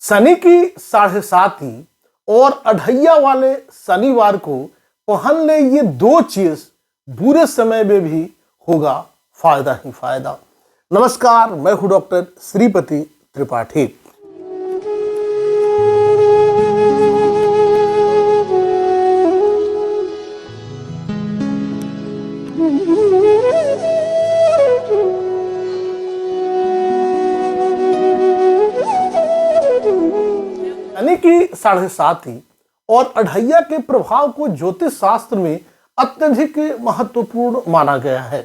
शनि की 7.5 और अढ़ैया वाले शनिवार को पहन ले ये दो चीज बुरे समय में भी होगा फायदा ही फायदा। नमस्कार, मैं हूं डॉक्टर श्रीपति त्रिपाठी। शनि की 7.5 और अढ़ैया के प्रभाव को ज्योतिष शास्त्र में अत्यधिक महत्वपूर्ण माना गया है।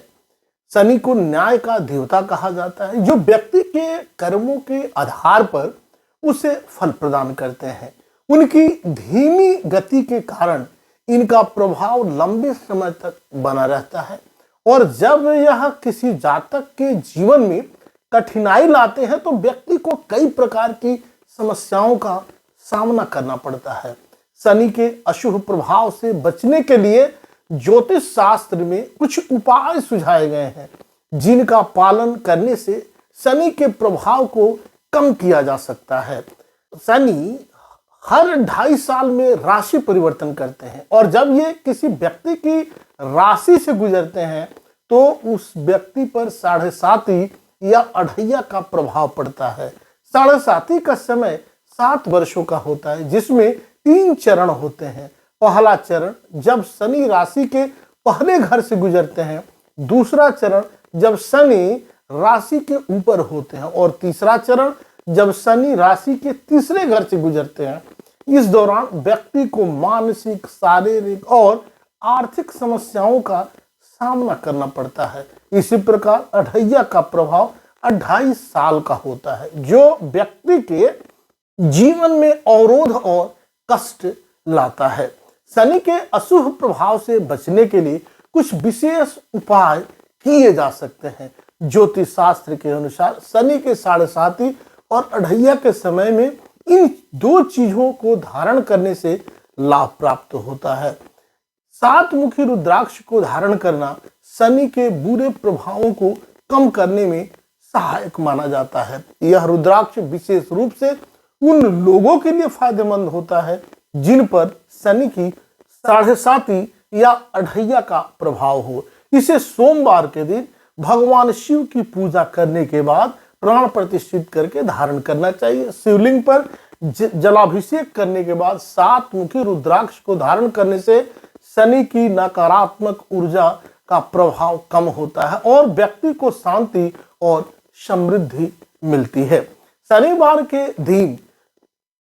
शनि को न्याय का देवता कहा जाता है, जो व्यक्ति के कर्मों के आधार पर उसे फल प्रदान करते हैं। उनकी धीमी गति के कारण इनका प्रभाव लंबे समय तक बना रहता है और जब यह किसी जातक के जीवन में कठिनाई लाते हैं तो व्यक्ति को कई प्रकार की समस्याओं का सामना करना पड़ता है। शनि के अशुभ प्रभाव से बचने के लिए ज्योतिष शास्त्र में कुछ उपाय सुझाए गए हैं, जिनका पालन करने से शनि के प्रभाव को कम किया जा सकता है। शनि हर 2.5 साल में राशि परिवर्तन करते हैं और जब ये किसी व्यक्ति की राशि से गुजरते हैं तो उस व्यक्ति पर 7.5 या अढ़ैया का प्रभाव पड़ता है। 7.5 का समय 7 वर्षों का होता है, जिसमें 3 चरण होते हैं। पहला चरण जब शनि राशि के पहले घर से गुजरते हैं, दूसरा चरण जब शनि राशि के ऊपर होते हैं और तीसरा चरण जब शनि राशि के तीसरे घर से गुजरते हैं। इस दौरान व्यक्ति को मानसिक, शारीरिक और आर्थिक समस्याओं का सामना करना पड़ता है। इसी प्रकार अढ़ैया का प्रभाव 2.5 साल का होता है, जो व्यक्ति के जीवन में अवरोध और कष्ट लाता है। शनि के अशुभ प्रभाव से बचने के लिए कुछ विशेष उपाय किए जा सकते हैं। ज्योतिष शास्त्र के अनुसार शनि के 7.5 और अढ़ैया के समय में इन 2 चीजों को धारण करने से लाभ प्राप्त होता है। 7 मुखी रुद्राक्ष को धारण करना शनि के बुरे प्रभावों को कम करने में सहायक माना जाता है। यह रुद्राक्ष विशेष रूप से उन लोगों के लिए फायदेमंद होता है जिन पर शनि की 7.5 या अढ़ैया का प्रभाव हो। इसे सोमवार के दिन भगवान शिव की पूजा करने के बाद प्राण प्रतिष्ठित करके धारण करना चाहिए। शिवलिंग पर जलाभिषेक करने के बाद 7 मुखी रुद्राक्ष को धारण करने से शनि की नकारात्मक ऊर्जा का प्रभाव कम होता है और व्यक्ति को शांति और समृद्धि मिलती है। शनिवार के दिन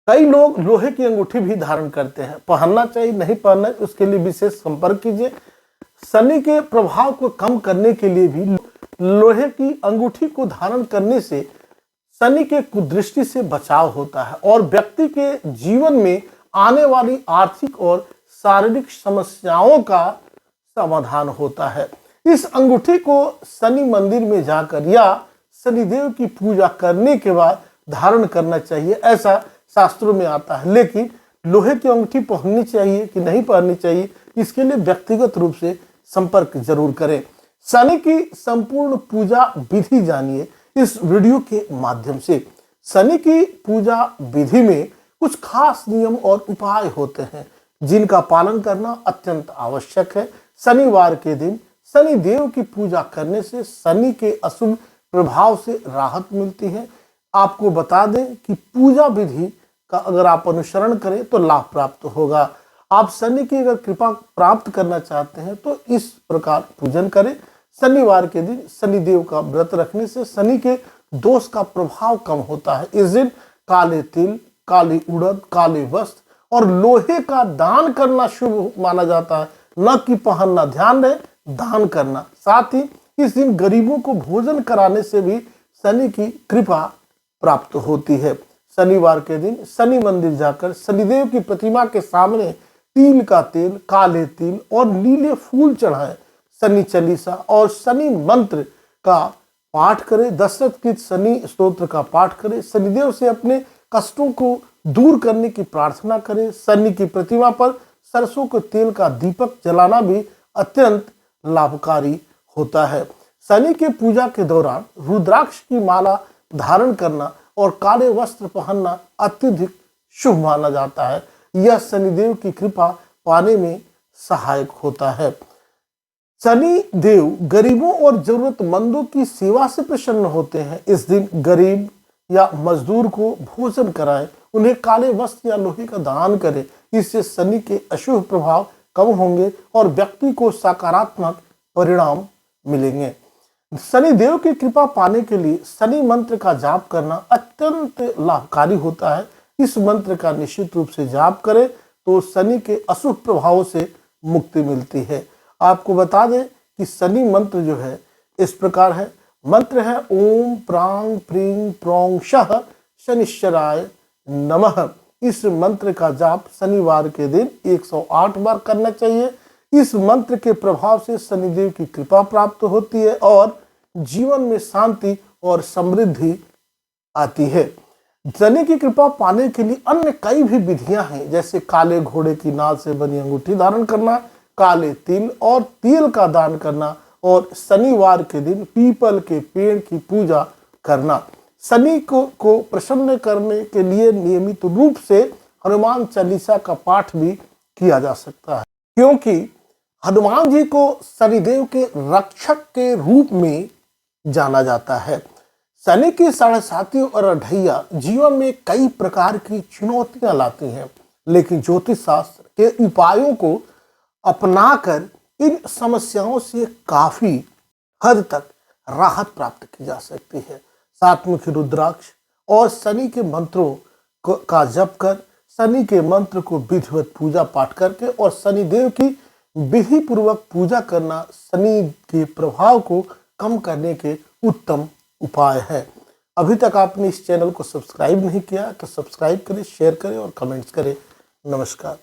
कई लोग लोहे की अंगूठी भी धारण करते हैं। पहनना चाहिए, नहीं पहनना, उसके लिए विशेष संपर्क कीजिए। शनि के प्रभाव को कम करने के लिए भी लोहे की अंगूठी को धारण करने से शनि के कुदृष्टि से बचाव होता है और व्यक्ति के जीवन में आने वाली आर्थिक और शारीरिक समस्याओं का समाधान होता है। इस अंगूठी को शनि मंदिर में जाकर या शनिदेव की पूजा करने के बाद धारण करना चाहिए, ऐसा शास्त्रों में आता है। लेकिन लोहे की अंगूठी पहननी चाहिए कि नहीं पहननी चाहिए, इसके लिए व्यक्तिगत रूप से संपर्क जरूर करें। शनि की संपूर्ण पूजा विधि जानिए इस वीडियो के माध्यम से। शनि की पूजा विधि में कुछ खास नियम और उपाय होते हैं, जिनका पालन करना अत्यंत आवश्यक है। शनिवार के दिन शनि देव की पूजा करने से शनि के अशुभ प्रभाव से राहत मिलती है। आपको बता दें कि पूजा विधि का अगर आप अनुसरण करें तो लाभ प्राप्त होगा। आप शनि की अगर कृपा प्राप्त करना चाहते हैं तो इस प्रकार पूजन करें। शनिवार के दिन शनिदेव का व्रत रखने से शनि के दोष का प्रभाव कम होता है। इस दिन काले तिल, काली उड़द, काले वस्त्र और लोहे का दान करना शुभ माना जाता है, न कि पहनना। ध्यान रहे, दान करना। साथ ही इस दिन गरीबों को भोजन कराने से भी शनि की कृपा प्राप्त होती है। शनिवार के दिन शनि मंदिर जाकर शनिदेव की प्रतिमा के सामने तिल का तेल, काले तिल और नीले फूल चढ़ाएं। शनि चालीसा और शनि मंत्र का पाठ करें। दशरथ शनि स्तोत्र का पाठ करें। शनिदेव से अपने कष्टों को दूर करने की प्रार्थना करें। शनि की प्रतिमा पर सरसों के तेल का दीपक जलाना भी अत्यंत लाभकारी होता है। शनि के पूजा के दौरान रुद्राक्ष की माला धारण करना और काले वस्त्र पहनना अत्यधिक शुभ माना जाता है। यह शनिदेव की कृपा पाने में सहायक होता है। शनि देव गरीबों और जरूरतमंदों की सेवा से प्रसन्न होते हैं। इस दिन गरीब या मजदूर को भोजन कराएं, उन्हें काले वस्त्र या लोहे का दान करें। इससे शनि के अशुभ प्रभाव कम होंगे और व्यक्ति को सकारात्मक परिणाम मिलेंगे। शनि देव की कृपा पाने के लिए शनि मंत्र का जाप करना अत्यंत लाभकारी होता है। इस मंत्र का निश्चित रूप से जाप करें तो शनि के अशुभ प्रभावों से मुक्ति मिलती है। आपको बता दें कि शनि मंत्र जो है इस प्रकार है। मंत्र है ओम प्रांग प्रीं प्रोंग शः शनिश्चराय नमः। इस मंत्र का जाप शनिवार के दिन 108 बार करना चाहिए। इस मंत्र के प्रभाव से शनिदेव की कृपा प्राप्त होती है और जीवन में शांति और समृद्धि आती है। शनि की कृपा पाने के लिए अन्य कई भी विधियां हैं, जैसे काले घोड़े की नाल से बनी अंगूठी धारण करना, काले तिल और तिल का दान करना और शनिवार के दिन पीपल के पेड़ की पूजा करना। शनि को प्रसन्न करने के लिए नियमित रूप से हनुमान चालीसा का पाठ भी किया जा सकता है, क्योंकि हनुमान जी को शनिदेव के रक्षक के रूप में जाना जाता है। शनि के साढ़े साथी और अढ़ैया जीवन में कई प्रकार की चुनौतियां लाती हैं, लेकिन ज्योतिष शास्त्र के उपायों को अपनाकर इन समस्याओं से काफी हद तक राहत प्राप्त की जा सकती है। सातमुखी रुद्राक्ष और शनि के मंत्रों का जप कर, शनि के मंत्र को विधिवत पूजा पाठ करके और शनिदेव की विधि पूर्वक पूजा करना शनि के प्रभाव को कम करने के उत्तम उपाय है। अभी तक आपने इस चैनल को सब्सक्राइब नहीं किया तो सब्सक्राइब करें, शेयर करें और कमेंट्स करें। नमस्कार।